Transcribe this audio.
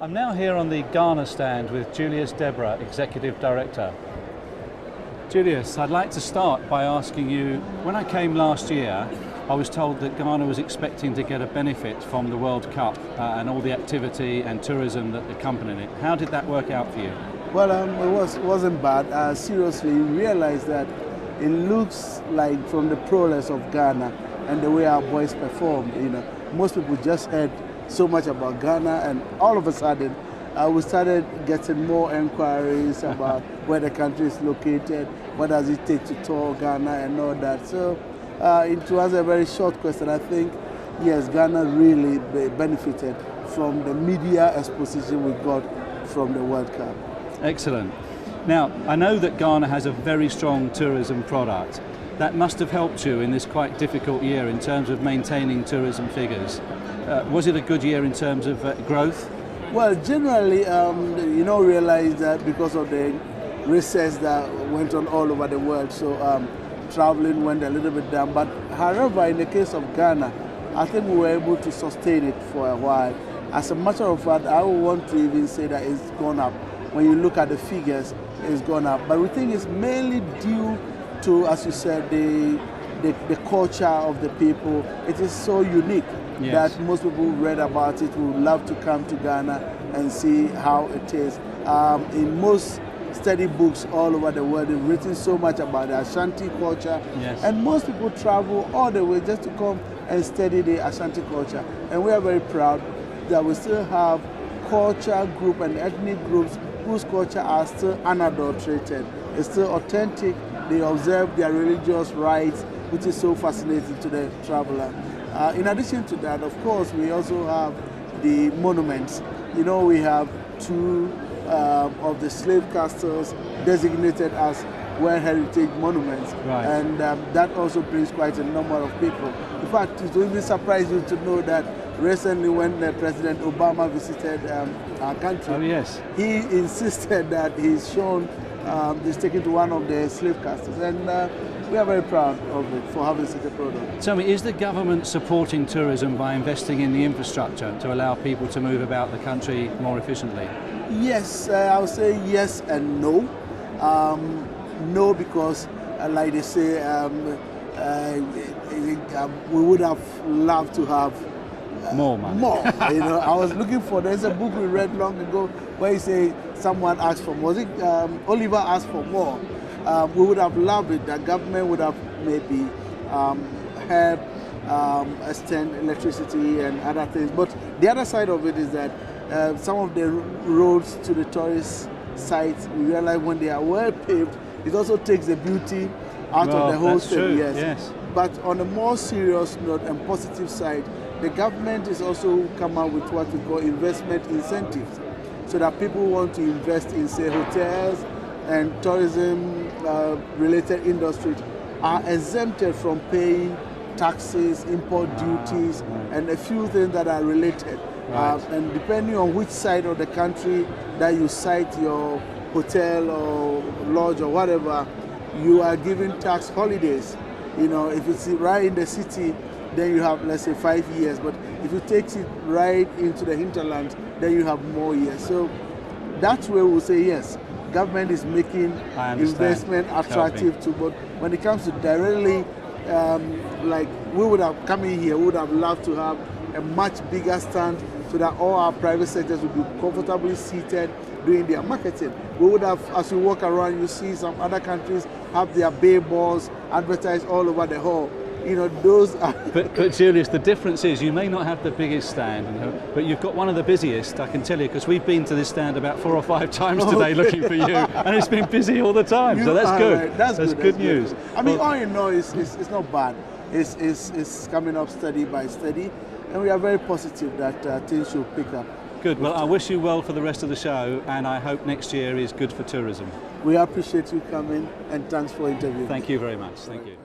I'm now here on the Ghana stand with Julius Deborah, Executive Director. Julius, I'd like to start by asking you, when I came last year, I was told that Ghana was expecting to get a benefit from the World Cup and all the activity and tourism that accompanied it. How did that work out for you? Well, it wasn't bad. Seriously, we realized that it looks like from the prowess of Ghana and the way our boys perform, most people just heard so much about Ghana, and all of a sudden we started getting more inquiries about where the country is located, what does it take to tour Ghana and all that. So to answer a very short question, I think yes, Ghana really benefited from the media exposition we got from the World Cup. Excellent. Now, I know that Ghana has a very strong tourism product. That must have helped you in this quite difficult year in terms of maintaining tourism figures. Was it a good year in terms of growth? Well, generally, realize that because of the recess that went on all over the world, so traveling went a little bit down. But however, in the case of Ghana, I think we were able to sustain it for a while. As a matter of fact, I would want to even say that it's gone up. When you look at the figures, it's gone up. But we think it's mainly due to, as you said, the culture of the people. It is so unique. Yes. That most people who read about it would love to come to Ghana and see how it is. In most study books all over the world, they've written so much about the Ashanti culture. Yes. And most people travel all the way just to come and study the Ashanti culture. And we are very proud that we still have culture group and ethnic groups whose culture are still unadulterated. It's still authentic. They observe their religious rites, which is so fascinating to the traveler. In addition to that, of course, we also have the monuments. We have two of the slave castles designated as World Heritage Monuments. Right. And that also brings quite a number of people. In fact, it will even surprise you to know that recently when President Obama visited our country, he insisted that he's taken to one of the slave castles. And we are very proud of it for having such a product. Tell me, is the government supporting tourism by investing in the infrastructure to allow people to move about the country more efficiently? Yes, I would say yes and no. No, because like they say, we would have loved to have more money. More. I was looking for, there's a book we read long ago where you say someone asked for more. Oliver asked for more. We would have loved it. The government would have maybe helped extend electricity and other things. But the other side of it is that some of the roads to the tourist sites, we realize when they are well paved, it also takes the beauty out of the whole thing. Yes. But on a more serious note and positive side, the government is also come out with what we call investment incentives, so that people want to invest in, say, hotels and tourism related industries are exempted from paying taxes, import duties, and a few things that are related. Right. And depending on which side of the country that you site your hotel or lodge or whatever, you are given tax holidays. If it's right in the city, then you have, let's say, 5 years. But if you take it right into the hinterland, then you have more years. So that's where we'll say yes, government is making investment attractive too. But when it comes to directly, like we would have come in here, we would have loved to have a much bigger stand so that all our private sectors would be comfortably seated doing their marketing. We would have, as you walk around, you see some other countries have their billboards advertised all over the hall. Those are... But Julius, the difference is you may not have the biggest stand, but you've got one of the busiest, I can tell you, because we've been to this stand about 4 or 5 times today looking for you, and it's been busy all the time, so that's good. Right. That's good news. I mean, all in all, it's not bad. It's coming up steady by steady, and we are very positive that things should pick up. Good. Well, I wish you well for the rest of the show, and I hope next year is good for tourism. We appreciate you coming, and thanks for interviewing. Thank you very much. Thank you.